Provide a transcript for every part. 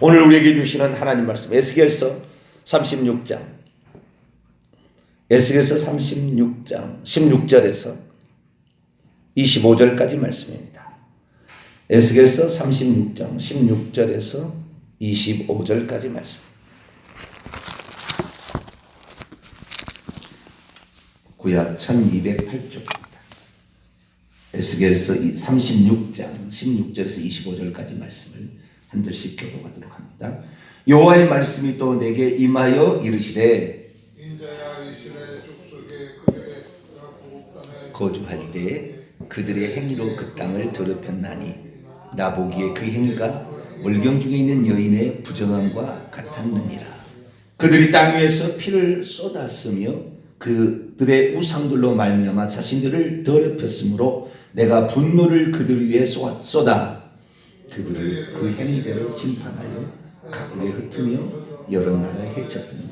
오늘 우리에게 주시는 하나님 말씀 에스겔서 36장 16절에서 25절까지 말씀입니다. 에스겔서 36장 16절에서 25절까지 말씀. 구약 1208쪽입니다. 에스겔서 36장 16절에서 25절까지 말씀을 한 절씩 교독하도록 합니다. 여호와의 말씀이 또 내게 임하여 이르시되 거주할 때 그들의 행위로 그 땅을 더럽혔나니 나 보기에 그 행위가 월경 중에 있는 여인의 부정함과 같았느니라. 그들이 땅 위에서 피를 쏟았으며 그들의 우상들로 말미암아 자신들을 더럽혔으므로 내가 분노를 그들 위에 쏟아 그들을 그 행위대로 심판하여 각국에 흩으며 여러 나라에 해쳤더니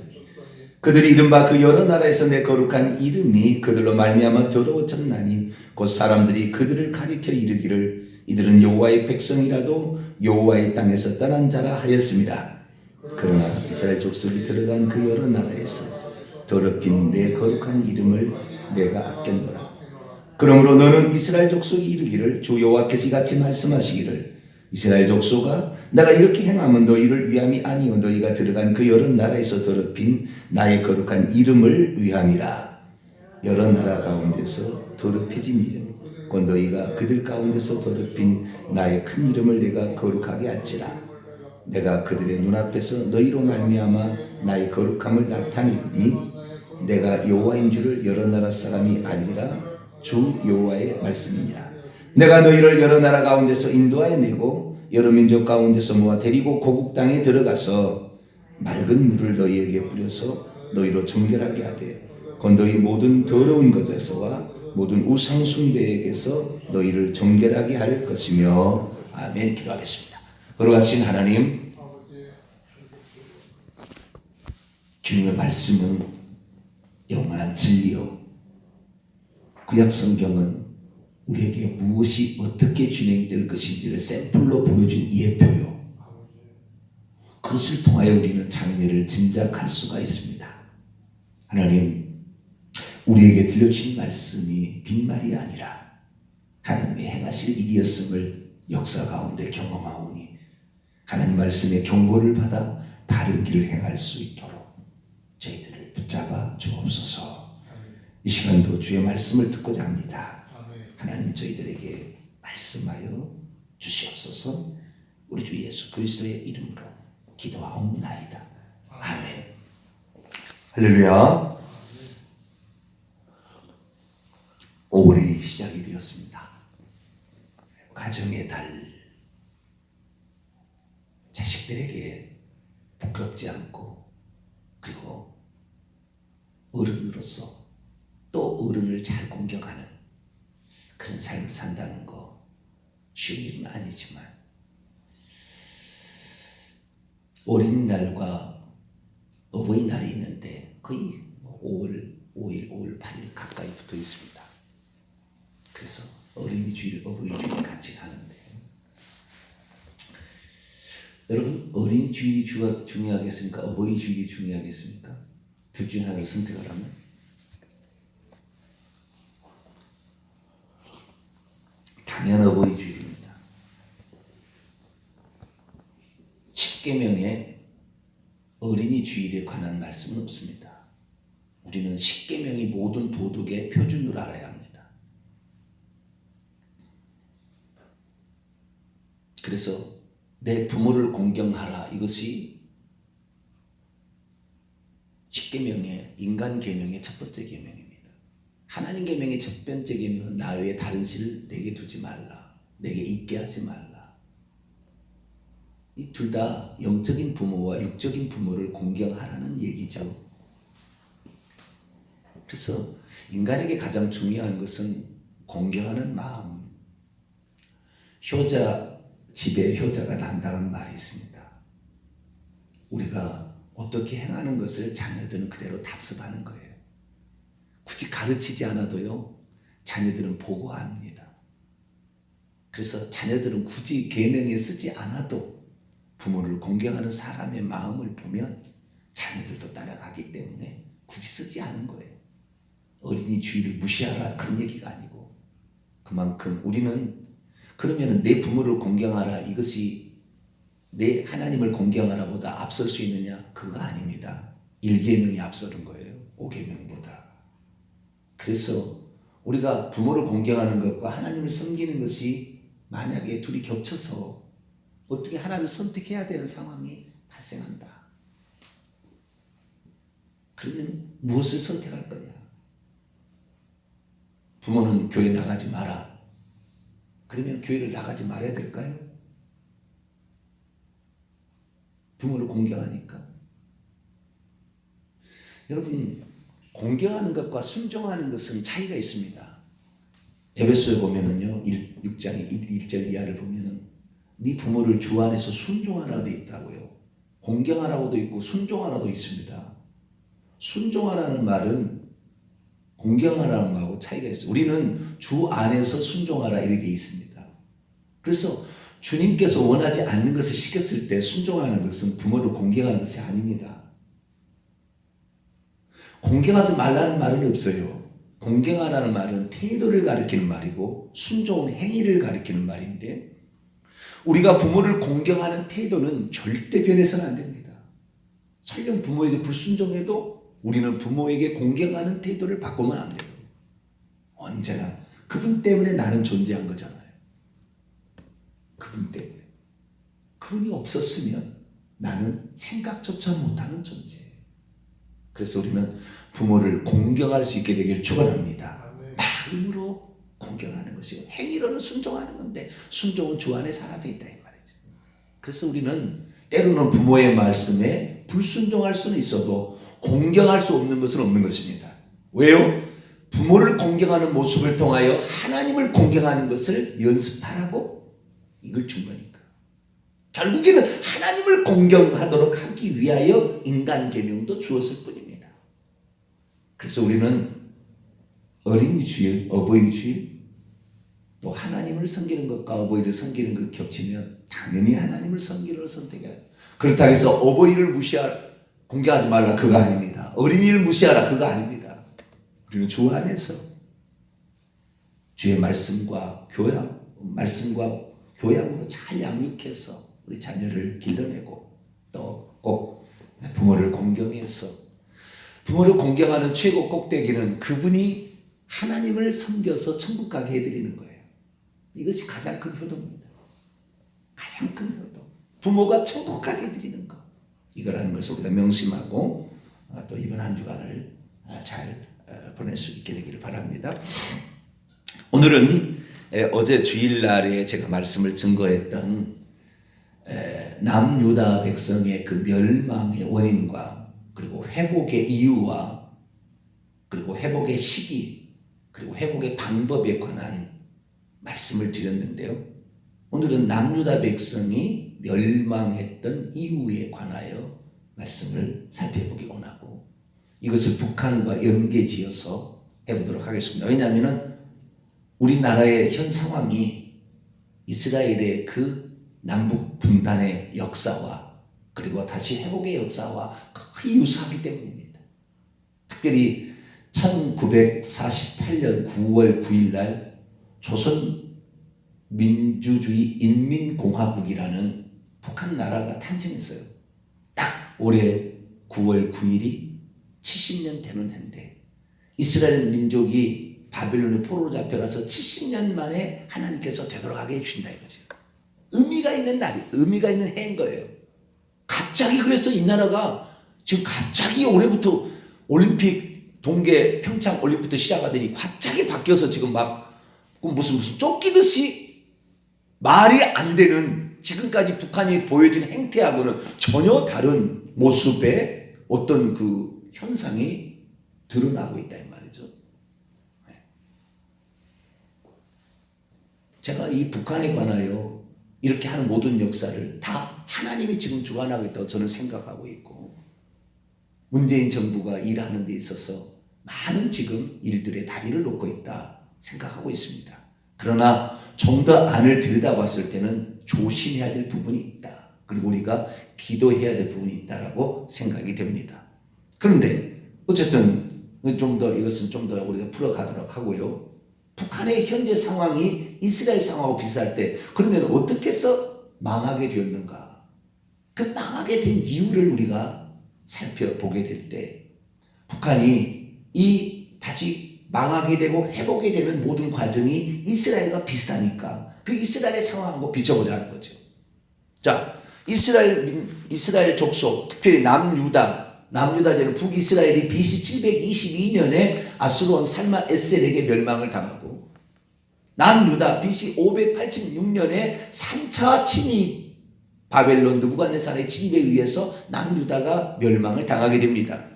그들이 이른바 그 여러 나라에서 내 거룩한 이름이 그들로 말미암아 더러워졌나니 곧 사람들이 그들을 가리켜 이르기를 이들은 여호와의 백성이라도 여호와의 땅에서 떠난 자라 하였습니다. 그러나 이스라엘 족속이 들어간 그 여러 나라에서 더럽힌 내 거룩한 이름을 내가 아꼈노라. 그러므로 너는 이스라엘 족속이 이르기를 주 여호와께서 같이 말씀하시기를 이스라엘 족속아 내가 이렇게 행하면 너희를 위함이 아니요 너희가 들어간 그 여러 나라에서 더럽힌 나의 거룩한 이름을 위함이라. 여러 나라 가운데서 더럽혀진 이름 곧 너희가 그들 가운데서 더럽힌 나의 큰 이름을 내가 거룩하게 할지라. 내가 그들의 눈앞에서 너희로 말미암아 나의 거룩함을 나타내니 내가 여호와인 줄을 여러 나라 사람이 알리라. 주 여호와의 말씀이니라. 내가 너희를 여러 나라 가운데서 인도하여 내고 여러 민족 가운데서 모아 데리고 고국 땅에 들어가서 맑은 물을 너희에게 뿌려서 너희로 정결하게 하되 곧 너희 모든 더러운 것에서와 모든 우상 숭배에게서 너희를 정결하게 할 것이며. 아멘. 기도하겠습니다. 거룩하신 하나님, 주님의 말씀은 영원한 진리요 구약 성경은 우리에게 무엇이 어떻게 진행될 것인지를 샘플로 보여준 예표요. 그것을 통하여 우리는 장래를 짐작할 수가 있습니다. 하나님, 우리에게 들려주신 말씀이 빈말이 아니라 하나님의 행하실 일이었음을 역사 가운데 경험하오니 하나님 말씀의 경고를 받아 바른 길을 행할 수 있도록 저희들을 붙잡아 주옵소서. 이 시간도 주의 말씀을 듣고자 합니다. 하나님 저희들에게 말씀하여 주시옵소서. 우리 주 예수 그리스도의 이름으로 기도하옵나이다. 아멘. 할렐루야. 5월이 시작이 되었습니다. 가정의 달, 자식들에게 부끄럽지 않고 그리고 어른으로서 또 어른을 잘 공경하는 그런 삶을 산다는 거 쉬운 일은 아니지만 어린이날과 어버이날이 있는데 거의 5월 5일, 5월 8일 가까이 붙어 있습니다. 그래서 어린이 주일, 어버이 주일 같이 가는데 여러분 어린이 주일이 중요하겠습니까? 어버이 주일이 중요하겠습니까? 둘 중에 하나를 선택하라면 당연 어버이 주일입니다. 10계명에 어린이 주일에 관한 말씀은 없습니다. 우리는 10계명이 모든 도덕의 표준으로 알아야 합니다. 그래서 내 부모를 공경하라 이것이 10계명의 인간 계명의 첫 번째 계명입니다. 하나님 계명의 첫 번째 계명은 나 외에 다른 신을 내게 두지 말라. 내게 있게 하지 말라. 이 둘 다 영적인 부모와 육적인 부모를 공경하라는 얘기죠. 그래서 인간에게 가장 중요한 것은 공경하는 마음. 효자 집에 효자가 난다는 말이 있습니다. 우리가 어떻게 행하는 것을 자녀들은 그대로 답습하는 거예요. 굳이 가르치지 않아도요 자녀들은 보고 압니다. 그래서 자녀들은 굳이 계명에 쓰지 않아도 부모를 공경하는 사람의 마음을 보면 자녀들도 따라가기 때문에 굳이 쓰지 않은 거예요. 어린이 주의를 무시하라 그런 얘기가 아니고, 그만큼 우리는 그러면 내 부모를 공경하라, 이것이 내 하나님을 공경하라 보다 앞설 수 있느냐? 그거 아닙니다. 1계명이 앞서는 거예요. 5계명보다. 그래서 우리가 부모를 공경하는 것과 하나님을 섬기는 것이 만약에 둘이 겹쳐서 어떻게 하나님을 선택해야 되는 상황이 발생한다. 그러면 무엇을 선택할 거냐? 부모는 교회 나가지 마라. 그러면 교회를 나가지 말아야 될까요? 부모를 공경하니까. 여러분, 공경하는 것과 순종하는 것은 차이가 있습니다. 에베소에 보면은요, 6장 1절 이하를 보면은 네 부모를 주 안에서 순종하라도 있다고요. 공경하라고도 있고 순종하라도 있습니다. 순종하라는 말은 공경하라는 말하고 차이가 있어요. 우리는 주 안에서 순종하라 이렇게 되어 있습니다. 그래서 주님께서 원하지 않는 것을 시켰을 때 순종하는 것은 부모를 공경하는 것이 아닙니다. 공경하지 말라는 말은 없어요. 공경하라는 말은 태도를 가리키는 말이고 순종은 행위를 가리키는 말인데, 우리가 부모를 공경하는 태도는 절대 변해서는 안 됩니다. 설령 부모에게 불순종해도 우리는 부모에게 공경하는 태도를 바꾸면 안 돼요. 언제나 그분 때문에 나는 존재한 거잖아요. 그분 때문에. 그분이 없었으면 나는 생각조차 못하는 존재예요. 그래서 우리는 부모를 공경할 수 있게 되기를 축원합니다. 마음으로 공경하는 것이고 행위로는 순종하는 건데, 순종은 주 안에 살아져 있다 이 말이죠. 그래서 우리는 때로는 부모의 말씀에 불순종할 수는 있어도 공경할 수 없는 것은 없는 것입니다. 왜요? 부모를 공경하는 모습을 통하여 하나님을 공경하는 것을 연습하라고 이걸 준 거니까. 결국에는 하나님을 공경하도록 하기 위하여 인간 계명도 주었을 뿐입니다. 그래서 우리는 어린이 주일, 어버이 주일, 또 하나님을 섬기는 것과 어버이를 섬기는 것 겹치면 당연히 하나님을 섬기는 선택해야 돼요. 그렇다고 해서 어버이를 공경하지 말라 그거 아닙니다. 어린이를 무시하라 그거 아닙니다. 우리는 주 안에서 주의 말씀과 교양으로 잘 양육해서 우리 자녀를 길러내고, 또 꼭 부모를 공경해서, 부모를 공경하는 최고 꼭대기는 그분이 하나님을 섬겨서 천국 가게 해드리는 거예요. 이것이 가장 큰 효도입니다. 가장 큰 효도. 부모가 천국 가게 해드리는 것. 이거라는 것을 우리가 명심하고 또 이번 한 주간을 잘 보낼 수 있게 되기를 바랍니다. 오늘은 어제 주일날에 제가 말씀을 증거했던 남유다 백성의 그 멸망의 원인과, 그리고 회복의 이유와, 그리고 회복의 시기, 그리고 회복의 방법에 관한 말씀을 드렸는데요. 오늘은 남유다 백성이 멸망했던 이유에 관하여 말씀을 살펴보기 원하고, 이것을 북한과 연계지어서 해보도록 하겠습니다. 왜냐하면 우리나라의 현 상황이 이스라엘의 그 남북 분단의 역사와 그리고 다시 회복의 역사와 거의 유사하기 때문입니다. 특별히 1948년 9월 9일 날 조선민주주의 인민공화국이라는 북한 나라가 탄생했어요. 딱 올해 9월 9일이 70년 되는 해인데, 이스라엘 민족이 바벨론의 포로로 잡혀가서 70년 만에 하나님께서 되돌아가게 해주신다 이거죠. 의미가 있는 날이, 의미가 있는 해인 거예요. 갑자기 그래서 이 나라가 지금 갑자기 올해부터 올림픽 동계 평창 올림픽부터 시작하더니 갑자기 바뀌어서 지금 막 무슨 쫓기듯이 말이 안 되는, 지금까지 북한이 보여준 행태하고는 전혀 다른 모습의 어떤 그 현상이 드러나고 있다 이 말이죠. 제가 이 북한에 관하여 이렇게 하는 모든 역사를 다 하나님이 지금 주관하고 있다고 저는 생각하고 있고, 문재인 정부가 일하는 데 있어서 많은 지금 일들에 다리를 놓고 있다 생각하고 있습니다. 그러나 좀 더 안을 들여다봤을 때는 조심해야 될 부분이 있다. 그리고 우리가 기도해야 될 부분이 있다라고 생각이 됩니다. 그런데 어쨌든 좀 더 이것은 좀 더 우리가 풀어가도록 하고요. 북한의 현재 상황이 이스라엘 상황하고 비슷할 때 그러면 어떻게 해서 망하게 되었는가? 그 망하게 된 이유를 우리가 살펴보게 될 때 북한이 이 다시 망하게 되고 회복이 되는 모든 과정이 이스라엘과 비슷하니까 그 이스라엘의 상황하고 비춰보자는 거죠. 자, 이스라엘 족속, 특별히 남유다되는 북이스라엘이 BC 722년에 아수르 살만 에셀에게 멸망을 당하고 남유다 BC 586년에 3차 침입 바벨론 느부갓네살의 침입에 의해서 남유다가 멸망을 당하게 됩니다.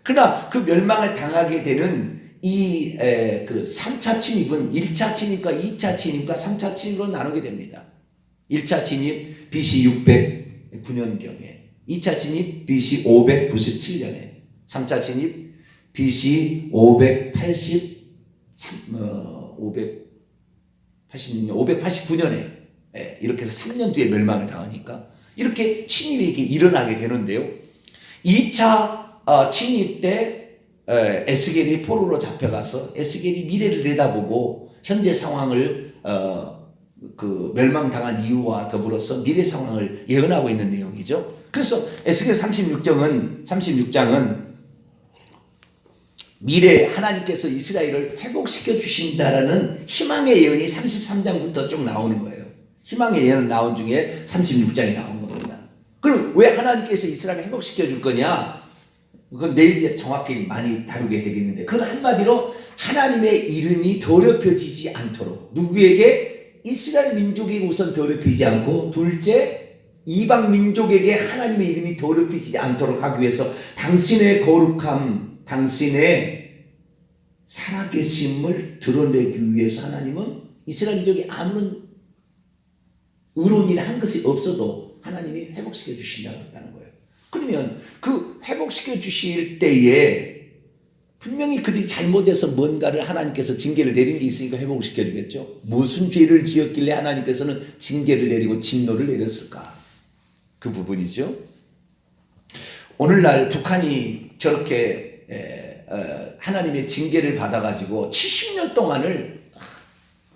그러나 그 멸망을 당하게 되는 그 3차 침입은 1차 침입과 2차 침입과 3차 침입으로 나누게 됩니다. 1차 침입 BC 609년경에 2차 침입 BC 597년에 3차 침입 BC 589년에 이렇게 해서 3년 뒤에 멸망을 당하니까 이렇게 침입이 이렇게 일어나게 되는데요. 2차 침입 때 에스겔이 포로로 잡혀가서 에스겔이 미래를 내다보고 현재 상황을 그 멸망당한 이유와 더불어서 미래 상황을 예언하고 있는 내용이죠. 그래서 에스겔 36장은 미래 하나님께서 이스라엘을 회복시켜 주신다라는 희망의 예언이 33장부터 쭉 나오는 거예요. 희망의 예언 나온 중에 36장이 나온 겁니다. 그럼 왜 하나님께서 이스라엘을 회복시켜 줄 거냐? 그건 내일 정확히 많이 다루게 되겠는데 그건 한마디로 하나님의 이름이 더럽혀지지 않도록 누구에게? 이스라엘 민족에게 우선 더럽히지 않고 둘째 이방 민족에게 하나님의 이름이 더럽히지 않도록 하기 위해서 당신의 거룩함, 당신의 살아계심을 드러내기 위해서 하나님은 이스라엘 민족이 아무런 의로운 일을 한 것이 없어도 하나님이 회복시켜 주신다고 했다는 거예요. 그러면 그 회복시켜 주실 때에 분명히 그들이 잘못해서 뭔가를 하나님께서 징계를 내린 게 있으니까 회복을 시켜주겠죠. 무슨 죄를 지었길래 하나님께서는 징계를 내리고 진노를 내렸을까? 그 부분이죠. 오늘날 북한이 저렇게 하나님의 징계를 받아가지고 70년 동안을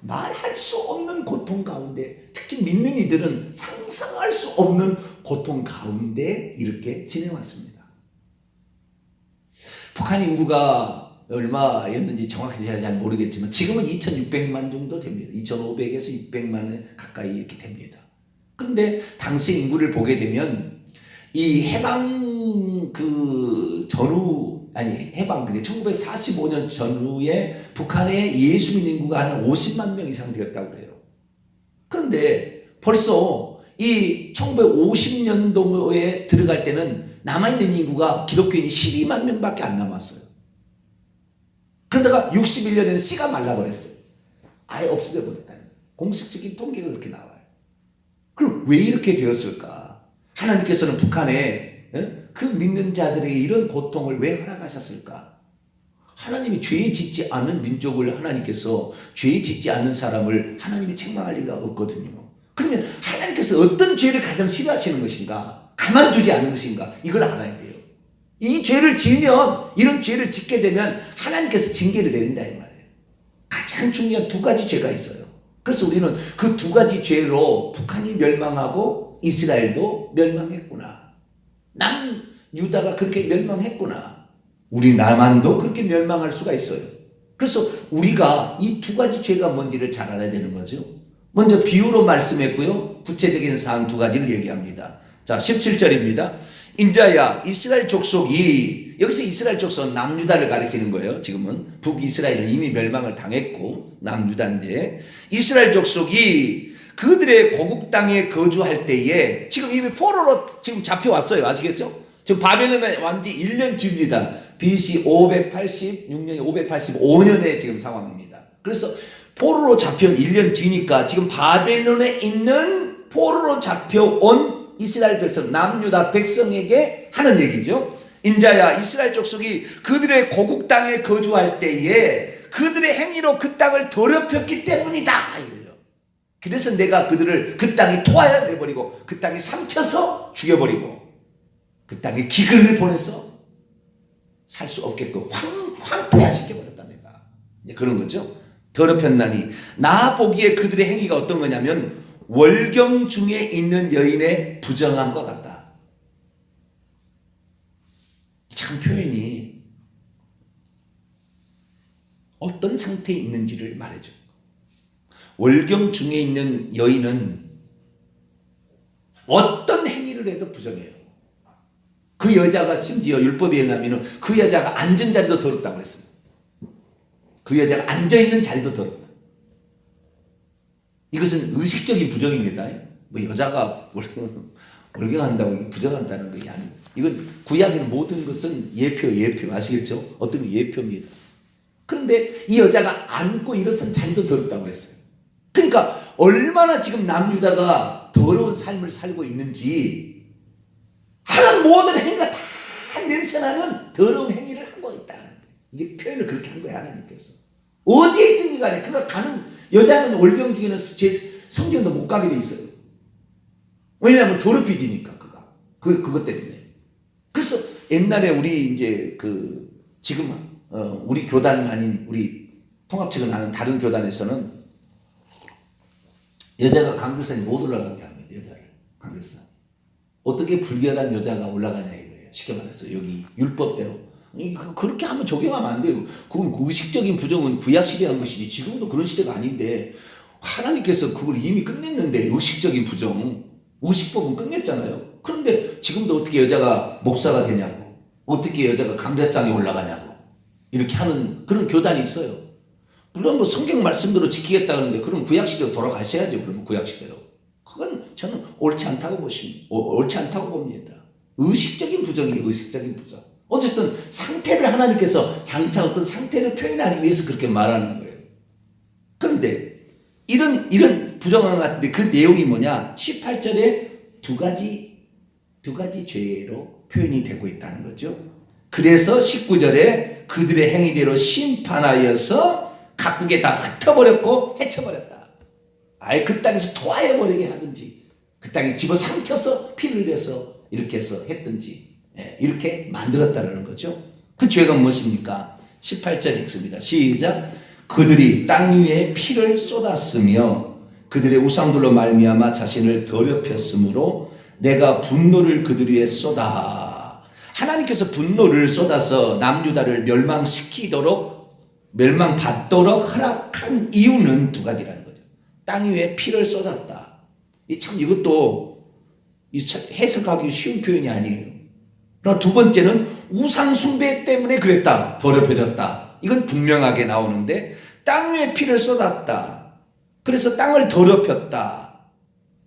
말할 수 없는 고통 가운데 특히 믿는 이들은 상상할 수 없는 고통 가운데 이렇게 지내왔습니다. 북한 인구가 얼마였는지 정확히 제가 잘 모르겠지만 지금은 2,600만 정도 됩니다. 2,500에서 600만 가까이 이렇게 됩니다. 그런데 당시 인구를 보게 되면 이 해방 그게 1945년 전후에 북한의 예수 믿는 인구가 한 50만 명 이상 되었다고 그래요. 그런데 벌써 이 1950년도에 들어갈 때는 남아있는 인구가 기독교인이 12만 명밖에 안 남았어요. 그러다가 61년에는 씨가 말라버렸어요. 아예 없어져 버렸다는 거예요. 공식적인 통계가 그렇게 나와요. 그럼 왜 이렇게 되었을까? 하나님께서는 북한에 그 믿는 자들에게 이런 고통을 왜 허락하셨을까? 하나님이 죄 짓지 않은 민족을 하나님께서 죄 짓지 않는 사람을 하나님이 책망할 리가 없거든요. 그러면 하나님께서 어떤 죄를 가장 싫어하시는 것인가? 가만두지 않는 것인가? 이걸 알아야 돼요. 이 죄를 지으면 이런 죄를 짓게 되면 하나님께서 징계를 내린다 이 말이에요. 가장 중요한 두 가지 죄가 있어요. 그래서 우리는 그 두 가지 죄로 북한이 멸망하고 이스라엘도 멸망했구나. 남유다가 그렇게 멸망했구나. 우리 남한도 그렇게 멸망할 수가 있어요. 그래서 우리가 이 두 가지 죄가 뭔지를 잘 알아야 되는 거죠. 먼저 비유로 말씀했고요. 구체적인 사항 두 가지를 얘기합니다. 자, 17절입니다. 인자야 이스라엘 족속이, 여기서 이스라엘 족속은 남유다를 가리키는 거예요. 지금은 북이스라엘은 이미 멸망을 당했고 남유다인데 이스라엘 족속이 그들의 고국 땅에 거주할 때에 지금 이미 포로로 지금 잡혀왔어요. 아시겠죠? 지금 바벨론에 완 지 1년 뒤입니다. BC 586년이 585년의 지금 상황입니다. 그래서 포로로 잡혀온 1년 뒤니까 지금 바벨론에 있는 포로로 잡혀온 이스라엘 백성, 남유다 백성에게 하는 얘기죠. 인자야 이스라엘 족속이 그들의 고국 땅에 거주할 때에 그들의 행위로 그 땅을 더럽혔기 때문이다. 이거예요. 그래서 내가 그들을 그 땅에 토하여 내버리고 그 땅에 삼켜서 죽여버리고 그 땅에 기근을 보내서 살 수 없게끔 황폐화시켜버렸다 내가. 이제 그런 거죠. 더럽혔나니 나 보기에 그들의 행위가 어떤 거냐면 월경 중에 있는 여인의 부정함과 같다. 참 표현이 어떤 상태에 있는지를 말해줘. 월경 중에 있는 여인은 어떤 행위를 해도 부정해요. 그 여자가 심지어 율법에 의하면 그 여자가 앉은 자리도 더럽다고 그랬습니다. 그 여자가 앉아있는 자리도 더럽다. 이것은 의식적인 부정입니다. 뭐 여자가 월경한다고 부정한다는 것이 아니고, 이건 구약의 모든 것은 예표 아시겠죠? 어떤 예표입니다. 그런데 이 여자가 앉고 일어선 자리도 더럽다고 그랬어요. 그러니까 얼마나 지금 남유다가 더러운 삶을 살고 있는지, 하는 모든 행위가 다 냄새나는 더러운 행위를 하고 있다는 거예요. 이게 표현을 그렇게 한 거예요, 하나님께서. 어디에 있든지 간에 그가 가는, 여자는 월경 중에는 제 성전도 못 가게 돼 있어요. 왜냐하면 더럽혀지니까 그것 때문에. 그래서 옛날에 우리 이제 지금 우리 교단 아닌 우리 통합측은 아는 다른 교단에서는 여자가 강대상에 못 올라가게 합니다. 여자를 강대상. 어떻게 불결한 여자가 올라가냐 이거예요. 쉽게 말해서 여기 율법대로. 그렇게 하면 적용하면 안 돼요. 그건 의식적인 부정은 구약시대에 한 것이지 지금도 그런 시대가 아닌데, 하나님께서 그걸 이미 끝냈는데, 의식적인 부정, 의식법은 끝냈잖아요. 그런데 지금도 어떻게 여자가 목사가 되냐고, 어떻게 여자가 강대상에 올라가냐고 이렇게 하는 그런 교단이 있어요. 물론 뭐 성경 말씀대로 지키겠다 그러는데, 그럼 구약시대로 돌아가셔야죠. 그러면 구약시대로. 그건 저는 옳지 않다고 봅니다. 의식적인 부정이에요. 의식적인 부정. 어쨌든 상태를 하나님께서 장차 어떤 상태를 표현하기 위해서 그렇게 말하는 거예요. 그런데 이런 부정한 것 같은데 그 내용이 뭐냐? 18절에 두 가지 죄로 표현이 되고 있다는 거죠. 그래서 19절에 그들의 행위대로 심판하여서 각국에 다 흩어버렸고 해쳐버렸다. 아예 그 땅에서 토하여버리게 하든지, 그 땅에 집어삼켜서 피를 흘려서 이렇게 해서 했든지, 이렇게 만들었다는 거죠. 그 죄가 무엇입니까? 18절 읽습니다. 시작. 그들이 땅 위에 피를 쏟았으며 그들의 우상들로 말미암아 자신을 더럽혔으므로 내가 분노를 그들 위에 쏟아. 하나님께서 분노를 쏟아서 남유다를 멸망받도록 허락한 이유는 두 가지라는 거죠. 땅 위에 피를 쏟았다. 이것도 해석하기 쉬운 표현이 아니에요. 그러나 두 번째는 우상 숭배 때문에 그랬다. 더럽혀졌다. 이건 분명하게 나오는데, 땅 위에 피를 쏟았다. 그래서 땅을 더럽혔다.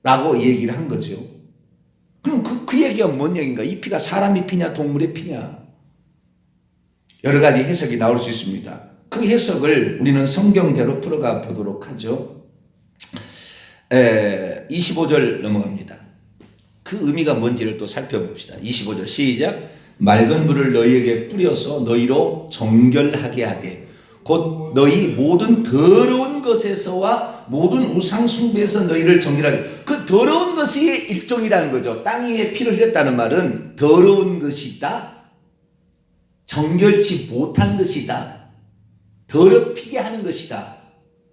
라고 얘기를 한 거죠. 그럼 그 얘기가 뭔 얘기인가? 이 피가 사람의 피냐 동물의 피냐? 여러 가지 해석이 나올 수 있습니다. 그 해석을 우리는 성경대로 풀어가 보도록 하죠. 25절 넘어갑니다. 그 의미가 뭔지를 또 살펴봅시다. 25절 시작. 맑은 물을 너희에게 뿌려서 너희로 정결하게 하되 곧 너희 모든 더러운 것에서와 모든 우상 숭배에서 너희를 정결하게. 그 더러운 것이 일종이라는 거죠. 땅 위에 피를 흘렸다는 말은 더러운 것이다, 정결치 못한 것이다, 더럽히게 하는 것이다,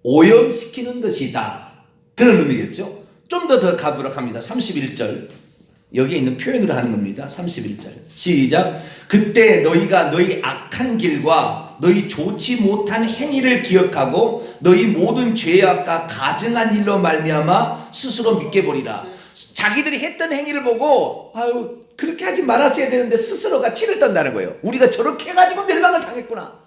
오염시키는 것이다, 그런 의미겠죠. 좀 더 가보도록 합니다. 31절 여기에 있는 표현으로 하는 겁니다. 31절 시작. 그때 너희가 너희 악한 길과 너희 좋지 못한 행위를 기억하고 너희 모든 죄악과 가증한 일로 말미암아 스스로 믿게 보리라. 자기들이 했던 행위를 보고 아유 그렇게 하지 말았어야 되는데 스스로가 치를 떤다는 거예요. 우리가 저렇게 해가지고 멸망을 당했구나.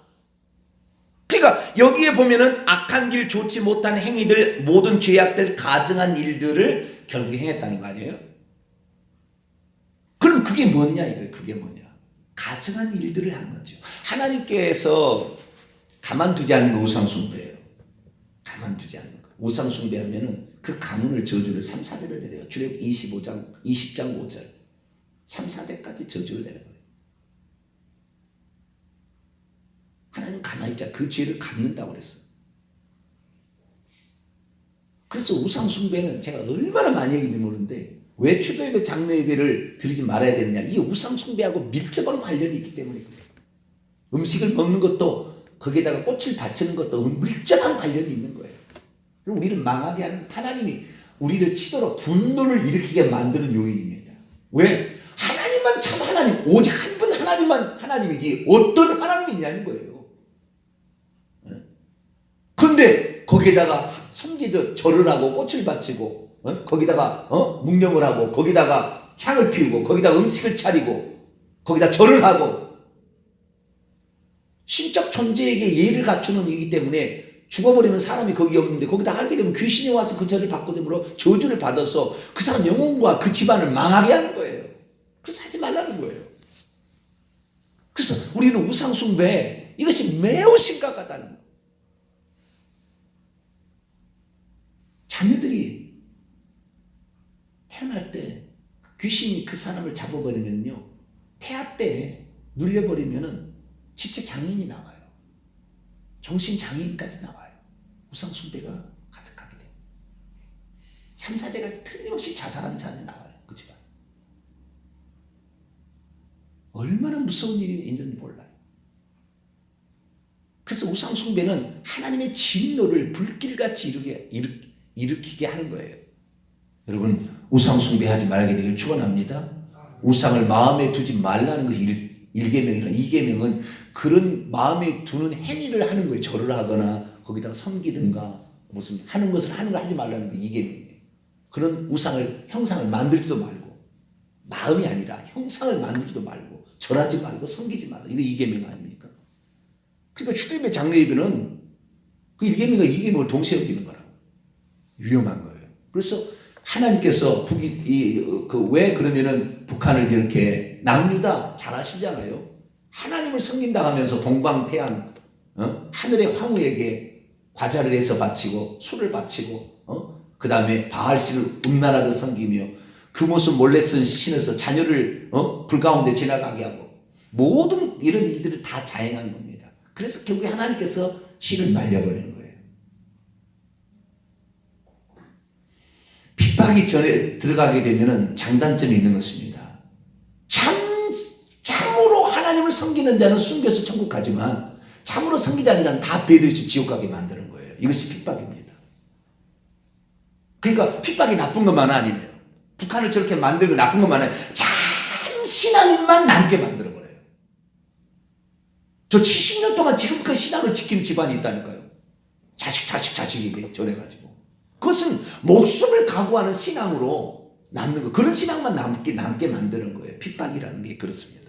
그러니까 여기에 보면은 악한 길, 좋지 못한 행위들, 모든 죄악들, 가증한 일들을 결국 행했다는 거 아니에요? 그럼 그게 뭐냐 이거예요. 그게 뭐냐? 가증한 일들을 한 거죠. 하나님께서 가만두지 않는 우상숭배예요. 가만두지 않는 거. 우상숭배하면은 그 가문을 저주를 3, 4대를 내려요. 출애굽 20장 5절 3, 4대까지 저주를 내려요. 하나님 가만히 있자. 그 죄를 갚는다고 그랬어요. 그래서 우상 숭배는 제가 얼마나 많이 얘기했는지 모르는데 왜 추도예배 장로예배를 드리지 말아야 되느냐, 이게 우상 숭배하고 밀접한 관련이 있기 때문에 그래요. 음식을 먹는 것도 거기에다가 꽃을 바치는 것도 밀접한 관련이 있는 거예요. 그리고 우리를 망하게 하는, 하나님이 우리를 치도록 분노를 일으키게 만드는 요인입니다. 왜? 하나님만 참 하나님, 오직 한 분 하나님만 하나님이지 어떤 하나님이 있냐는 거예요. 그런데 거기에다가 섬기듯 절을 하고 꽃을 바치고 거기다가 묵념을 하고 거기다가 향을 피우고 거기다 음식을 차리고 거기다 절을 하고 신적 존재에게 예의를 갖추는 이기 때문에 죽어버리면 사람이 거기 없는데 거기다 하게 되면 귀신이 와서 그 절을 받고 되므로 저주를 받아서 그 사람 영혼과 그 집안을 망하게 하는 거예요. 그래서 하지 말라는 거예요. 그래서 우리는 우상숭배, 이것이 매우 심각하다는 거예요. 자녀들이 태어날 때 귀신이 그 사람을 잡아버리면요, 태아 때 눌려버리면은 지체 장애인이 나와요. 정신 장애인까지 나와요. 우상숭배가 가득하게 돼요. 3, 4대가 틀림없이 자살한 자녀 나와요. 그 집안. 얼마나 무서운 일이 있는지 몰라요. 그래서 우상숭배는 하나님의 진노를 불길같이 일으키게 하는 거예요. 여러분, 우상숭배하지 말게 되길 축원합니다. 우상을 마음에 두지 말라는 것이 1계명이라 2계명은 그런 마음에 두는 행위를 하는 거예요. 절을 하거나 거기다가 섬기든가 무슨 하는 것을 하는 걸 하지 말라는 게 2계명이에요. 그런 우상을, 형상을 만들지도 말고, 마음이 아니라 형상을 만들지도 말고, 절하지 말고 섬기지 말고, 이거 2계명 아닙니까? 그러니까 추도예배 장로예배는 그 1계명과 2계명을 동시에 어기는 거라고. 위험한 거예요. 그래서 하나님께서 왜 그러면은 북한을 이렇게 남유다 잘 아시잖아요. 하나님을 섬긴다 하면서 동방태양 하늘의 황후에게 과자를 해서 바치고 술을 바치고 그 다음에 바알씨를 음란하듯 섬기며 그 모습 몰래 쓴 신에서 자녀를 불 가운데 지나가게 하고 모든 이런 일들을 다 자행한 겁니다. 그래서 결국에 하나님께서 신을 말려버리는 거예요. 핍박이 전에 들어가게 되면 장단점이 있는 것입니다. 참으로 하나님을 섬기는 자는 순교해서 천국 가지만 참으로 섬기지 않는 자는 다 배도해서 지옥 가게 만드는 거예요. 이것이 핍박입니다. 그러니까 핍박이 나쁜 것만은 아니에요. 북한을 저렇게 만들고 나쁜 것만은 참 신앙인만 남게 만들어버려요. 저 70년 동안 지금 그 신앙을 지키는 집안이 있다니까요. 자식에게 전해가지고. 그것은 목숨을 각오하는 신앙으로 남는 거. 그런 신앙만 남게 만드는 거예요. 핍박이라는 게 그렇습니다.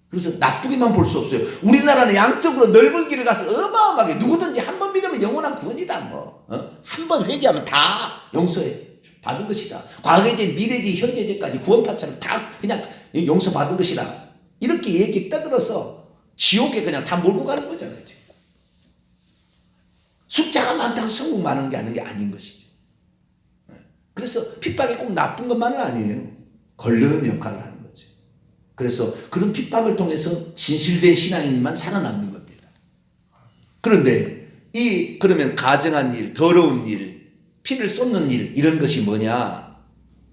그래서 나쁘게만 볼 수 없어요. 우리나라는 양적으로 넓은 길을 가서 어마어마하게 누구든지 한 번 믿으면 영원한 구원이다. 한 번 회개하면 다 용서해 받은 것이다. 과거이제 미래지 현재제까지 구원파처럼 다 그냥 용서받은 것이다. 이렇게 얘기 떠들어서 지옥에 그냥 다 몰고 가는 거잖아요. 지금. 숫자가 많다고 천국 많은 게 아닌 것이죠. 그래서 핍박이 꼭 나쁜 것만은 아니에요. 걸르는 역할을 하는 거죠. 그래서 그런 핍박을 통해서 진실된 신앙인만 살아남는 겁니다. 그런데 그러면 가증한 일, 더러운 일, 피를 쏟는 일, 이런 것이 뭐냐?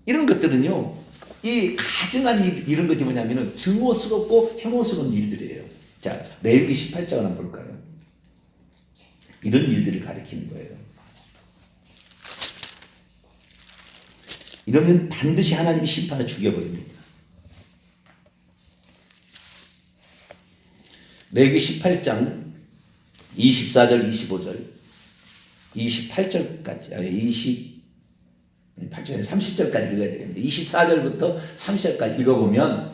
이런 것들은요, 이 가증한 일, 이런 것이 뭐냐면은 증오스럽고 혐오스러운 일들이에요. 자, 레위기 18장을 한번 볼까요? 이런 일들을 가리키는 거예요. 이러면 반드시 하나님이 심판을 죽여버립니다. 레위기 18장 24절, 25절, 28절까지, 아니 28절에 30절까지 읽어야 되겠는데 24절부터 30절까지 읽어보면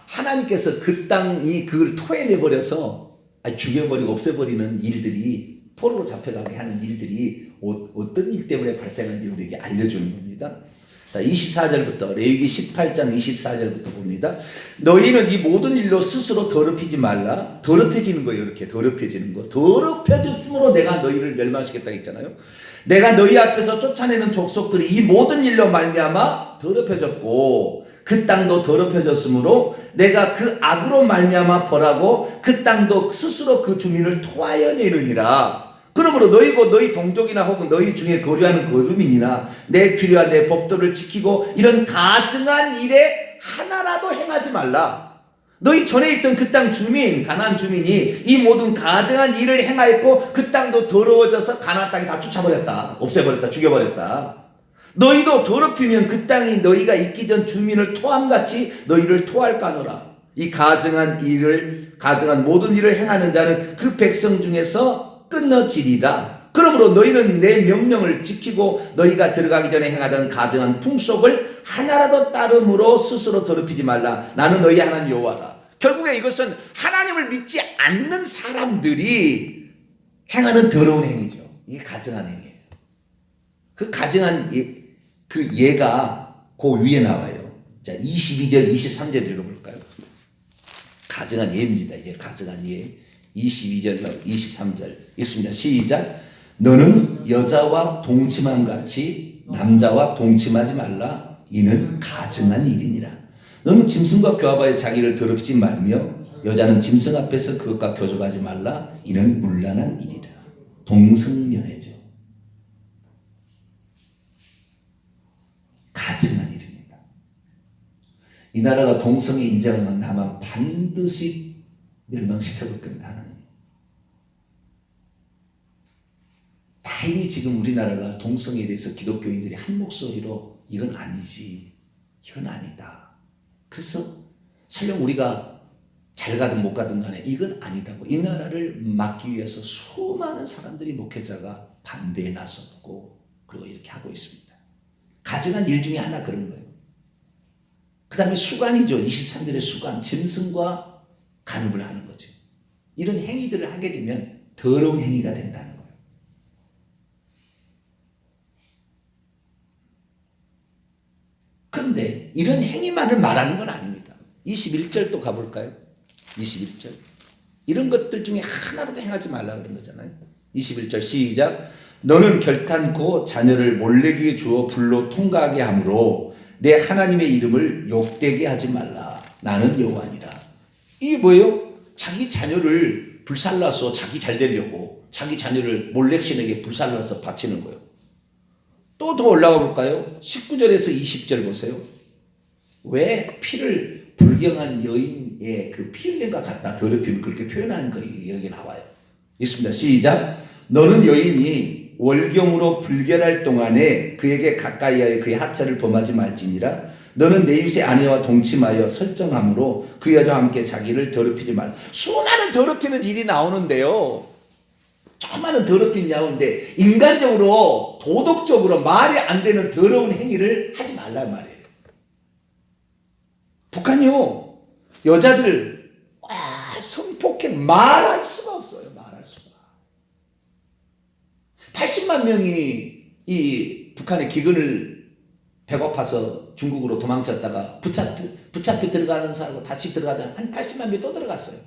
하나님께서 그 땅이 그걸 토해내버려서 죽여버리고 없애버리는 일들이, 포로로 잡혀가게 하는 일들이 어떤 일 때문에 발생한지 우리에게 알려주는 겁니다. 자, 24절부터, 레위기 18장 24절부터 봅니다. 너희는 이 모든 일로 스스로 더럽히지 말라. 더럽혀지는 거예요. 이렇게 더럽혀지는 거. 더럽혀졌으므로 내가 너희를 멸망시켰다 했잖아요. 내가 너희 앞에서 쫓아내는 족속들이 이 모든 일로 말미암아 더럽혀졌고 그 땅도 더럽혀졌으므로 내가 그 악으로 말미암아 벌하고 그 땅도 스스로 그 주민을 토하여 내느니라. 그러므로 너희고 너희 동족이나 혹은 너희 중에 거류하는 거주민이나 내 규례와 내 법도를 지키고 이런 가증한 일에 하나라도 행하지 말라. 너희 전에 있던 그 땅 주민, 가나안 주민이 이 모든 가증한 일을 행하였고 그 땅도 더러워져서 가나안 땅이 다 쫓아버렸다. 없애버렸다. 죽여버렸다. 너희도 더럽히면 그 땅이 너희가 있기 전 주민을 토함같이 너희를 토할까노라. 이 가증한 모든 일을 행하는 자는 그 백성 중에서 끊어지리라. 그러므로 너희는 내 명령을 지키고 너희가 들어가기 전에 행하던 가증한 풍속을 하나라도 따름으로 스스로 더럽히지 말라. 나는 너희 하나님 여호와라. 결국에 이것은 하나님을 믿지 않는 사람들이 행하는 더러운 행위죠. 이게 가증한 행위예요. 그 가증한 그 예가 그 위에 나와요. 자, 22절, 23절 읽어볼까요? 가증한 예입니다. 이게 가증한 예. 22절, 23절 읽습니다. 시작. 너는 여자와 동침함 같이 남자와 동침하지 말라. 이는 가증한 일이니라. 너는 짐승과 교합하여 자기를 더럽히지 말며 여자는 짐승 앞에서 그것과 교접하지 말라. 이는 문란한 일이라. 동성연애죠. 가증한 일입니다. 이 나라가 동성애 인정하면 나만 반드시 멸망시켜볼 겁니다. 하나님. 다행히 지금 우리나라가 동성애에 대해서 기독교인들이 한 목소리로 이건 아니지, 이건 아니다. 그래서 설령 우리가 잘 가든 못 가든 간에 이건 아니다고 이 나라를 막기 위해서 수많은 사람들이 목회자가 반대에 나섰고 그리고 이렇게 하고 있습니다. 가증한 일 중에 하나 그런 거예요. 그 다음에 수간이죠. 23절의 수간, 짐승과 간음을 하는 거죠. 이런 행위들을 하게 되면 더러운 행위가 된다는 거예요. 그런데 이런 행위만을 말하는 건 아닙니다. 21절도 가볼까요? 21절. 이런 것들 중에 하나라도 행하지 말라 그런 거잖아요. 21절 시작. 너는 결탄코 자녀를 몰래에게 주어 불로 통과하게 하므로 내 하나님의 이름을 욕되게 하지 말라. 나는 여호와니라. 이게 뭐예요? 자기 자녀를 불살라서 자기 잘 되려고 자기 자녀를 몰렉신에게 불살라서 바치는 거예요. 또 더 올라가 볼까요? 19절에서 20절 보세요. 왜 피를 불경한 여인의 그 피 흘림과 같다 더럽힘을 그렇게 표현하는 거예요. 여기 나와요. 있습니다. 시작. 너는 여인이 월경으로 불결할 동안에 그에게 가까이하여 그의 하차를 범하지 말지니라. 너는 내 이웃의 아내와 동침하여 설정함으로 그 여자와 함께 자기를 더럽히지 말라. 수많은 더럽히는 일이 나오는데요. 수많은 더럽힌 야인데 인간적으로 도덕적으로 말이 안 되는 더러운 행위를 하지 말란 말이에요. 북한이요. 여자들 성폭행 말할 수가 없어요. 말할 수가. 80만 명이 이 북한의 기근을 배고파서 중국으로 도망쳤다가 붙잡혀 들어가는 사람하고 다시 들어가다가 한 80만 명이 또 들어갔어요.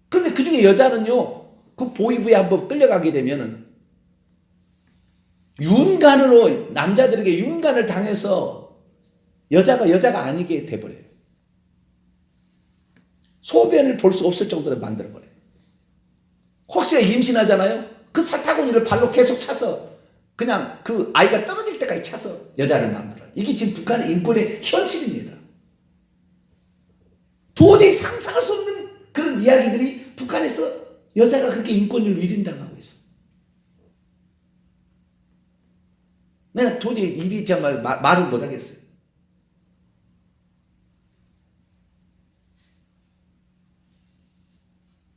그런데 그 중에 여자는요. 그 보위부에 한번 끌려가게 되면은 윤간으로 남자들에게 윤간을 당해서 여자가 아니게 돼버려요. 소변을 볼 수 없을 정도로 만들어버려요. 혹시 임신하잖아요. 그 사타구니를 발로 계속 차서 그냥 그 아이가 떨어질 때까지 차서 여자를 만들어요. 이게 지금 북한의 인권의 현실입니다. 도저히 상상할 수 없는 그런 이야기들이 북한에서 여자가 그렇게 인권을 위린당하고 있어. 내가 도저히 입이 정말 말을 못하겠어요.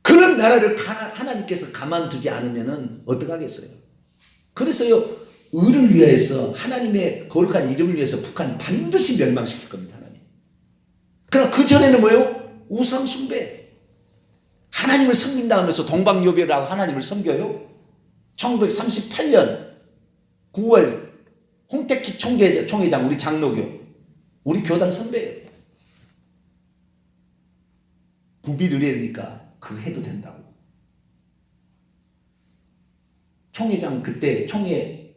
그런 나라를 하나님께서 가만두지 않으면 어떡하겠어요? 그래서요, 의를 위해서 하나님의 거룩한 이름을 위해서 북한 반드시 멸망시킬 겁니다. 하나님. 그럼 그 전에는 뭐예요? 우상 숭배. 하나님을 섬긴다 하면서 동방요배라고 하나님을 섬겨요. 1938년 9월 홍택기 총회장 우리 장로교 우리 교단 선배예요. 부비누리니까 그거 해도 된다고. 총회장 그때 총회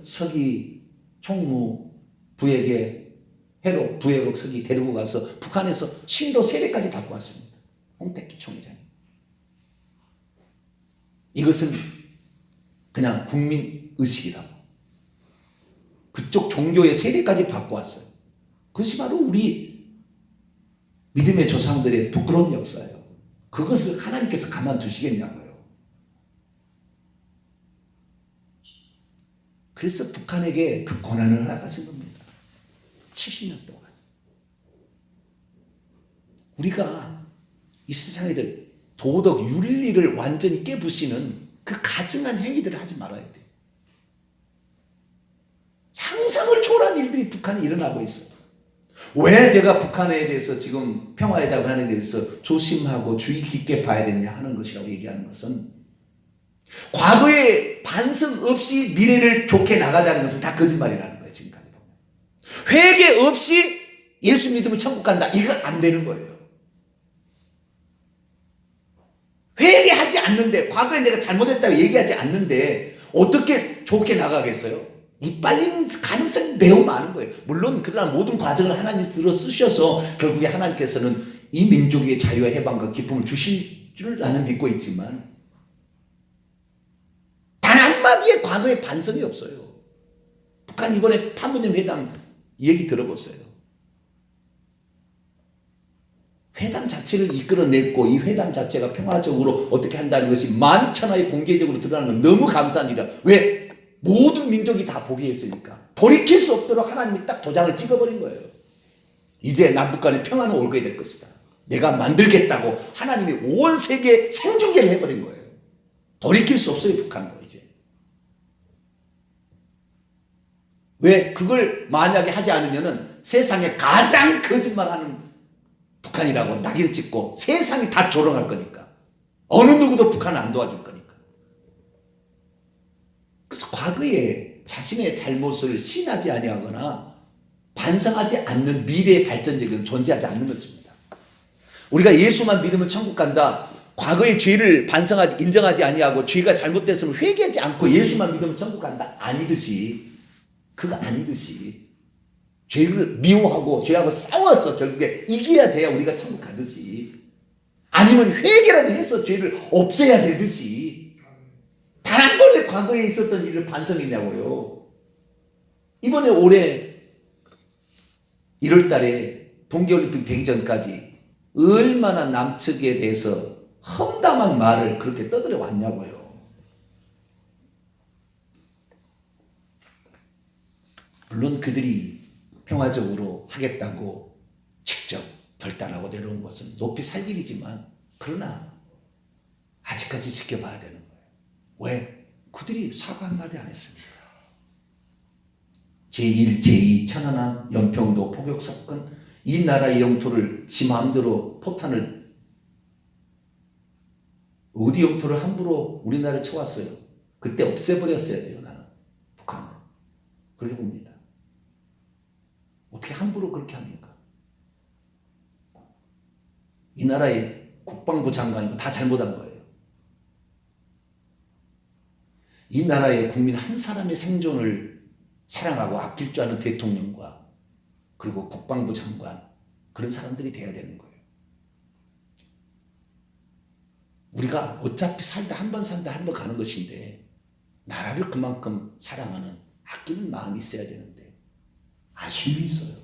서기 총무 부에게 부회로 서기 데리고 가서 북한에서 신도 세례까지 받고 왔습니다. 홍택기 총회장. 이것은 그냥 국민 의식이라고. 그쪽 종교의 세례까지 바꿔왔어요. 그것이 바로 우리 믿음의 조상들의 부끄러운 역사예요. 그것을 하나님께서 가만두시겠냐고요. 그래서 북한에게 그 고난을 허락하신 겁니다. 70년 동안. 우리가 이 세상에 도덕, 윤리를 완전히 깨부시는 그 가증한 행위들을 하지 말아야 돼요. 상상을 초월한 일들이 북한에 일어나고 있어요. 왜 내가 북한에 대해서 지금 평화회담을 하는 데 대해서 조심하고 주의 깊게 봐야 되냐 하는 것이라고 얘기하는 것은, 과거에 반성 없이 미래를 좋게 나가자는 것은 다 거짓말이라는 거예요. 지금까지 보면. 회개 없이 예수 믿으면 천국 간다. 이거 안 되는 거예요. 회개하지 않는데, 과거에 내가 잘못했다고 얘기하지 않는데 어떻게 좋게 나가겠어요? 이빨린 가능성이 매우 많은 거예요. 물론 그러나 모든 과정을 하나님 들어 쓰셔서 결국에 하나님께서는 이 민족의 자유와 해방과 기쁨을 주실 줄 나는 믿고 있지만, 단 한마디의 과거의 반성이 없어요. 북한 이번에 판문점 회담 얘기 들어보세요. 회담 자체를 이끌어냈고 이 회담 자체가 평화적으로 어떻게 한다는 것이 만천하에 공개적으로 드러나는 건 너무 감사한 일이라. 왜? 모든 민족이 다 보게 했으니까. 돌이킬 수 없도록 하나님이 딱 도장을 찍어버린 거예요. 이제 남북 간의 평화는 올게 될 것이다. 내가 만들겠다고 하나님이 온 세계에 생중계를 해버린 거예요. 돌이킬 수 없어요, 북한도 이제. 왜? 그걸 만약에 하지 않으면은 세상에 가장 거짓말하는 북한이라고 낙인 찍고 세상이 다 조롱할 거니까. 어느 누구도 북한을 안 도와줄 거니까. 그래서 과거에 자신의 잘못을 시인하지 아니하거나 반성하지 않는 미래의 발전적인 존재하지 않는 것입니다. 우리가 예수만 믿으면 천국 간다. 과거의 죄를 반성하지 인정하지 아니하고 죄가 잘못됐으면 회개하지 않고 예수만 믿으면 천국 간다. 아니듯이, 그거 아니듯이 죄를 미워하고 죄하고 싸워서 결국에 이겨야 돼야 우리가 천국 가듯이, 아니면 회개라도 해서 죄를 없애야 되듯이, 단 한 번의 과거에 있었던 일을 반성했냐고요. 이번에 올해 1월 달에 동계올림픽 되기 전까지 얼마나 남측에 대해서 험담한 말을 그렇게 떠들어 왔냐고요. 물론 그들이 평화적으로 하겠다고 직접 결단하고 내려온 것은 높이 살 일이지만, 그러나 아직까지 지켜봐야 되는 거예요. 왜? 그들이 사과 한마디 안 했습니다. 제1, 제2 천안함 연평도 포격 사건, 이 나라의 영토를 지 마음대로 포탄을, 어디 영토를 함부로 우리나라에 쳐왔어요. 그때 없애버렸어야 돼요. 나는 북한을 그렇게 봅니다. 어떻게 함부로 그렇게 합니까? 이 나라의 국방부 장관이고 다 잘못한 거예요. 이 나라의 국민 한 사람의 생존을 사랑하고 아낄 줄 아는 대통령과 그리고 국방부 장관, 그런 사람들이 돼야 되는 거예요. 우리가 어차피 살다 한 번 산다 한 번 가는 것인데, 나라를 그만큼 사랑하는 아끼는 마음이 있어야 되는데 아쉬움이 있어요.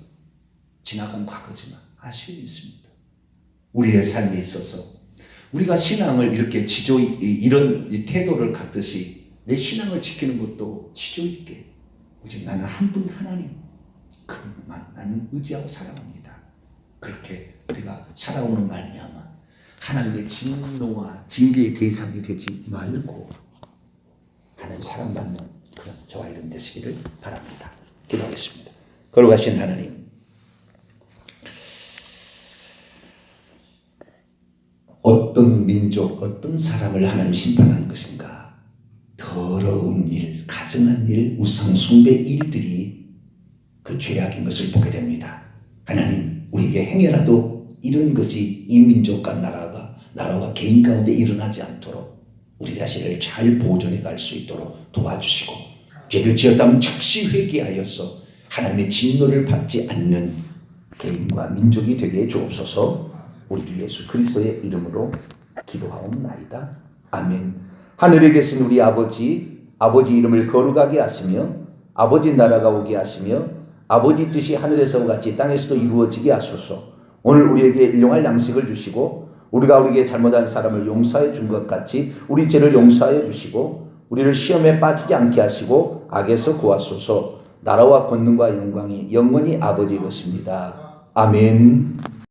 지나간 과거지만 아쉬움이 있습니다. 우리의 삶에 있어서 우리가 신앙을 이렇게 이런 태도를 갖듯이 내 신앙을 지키는 것도 지조 있게, 오직 나는 한 분 하나님, 그분만 나는 의지하고 사랑합니다. 그렇게 우리가 살아오는 말미암아 하나님의 진노와 징계의 대상이 되지 말고 하나님 사랑받는 그런 저와 이런 되시기를 바랍니다. 기도하겠습니다. 걸어가신 하나님, 어떤 민족, 어떤 사람을 하나님 심판하는 것인가? 더러운 일, 가증한 일, 우상숭배 일들이 그 죄악인 것을 보게 됩니다. 하나님, 우리에게 행여라도 이런 것이 이 민족과 나라와 개인 가운데 일어나지 않도록 우리 자신을 잘 보존해 갈 수 있도록 도와주시고, 죄를 지었다면 즉시 회개하여서 하나님의 진노를 받지 않는 개인과 민족이 되게 해 주옵소서. 우리 주 예수 그리스도의 이름으로 기도하옵나이다. 아멘. 하늘에 계신 우리 아버지, 아버지 이름을 거룩하게 하시며 아버지 나라가 오게 하시며 아버지 뜻이 하늘에서 같이 땅에서도 이루어지게 하소서. 오늘 우리에게 일용할 양식을 주시고 우리가 우리에게 잘못한 사람을 용서해 준 것 같이 우리 죄를 용서하여 주시고 우리를 시험에 빠지지 않게 하시고 악에서 구하소서. 나라와 권능과 영광이 영원히 아버지의 것입니다. 아멘.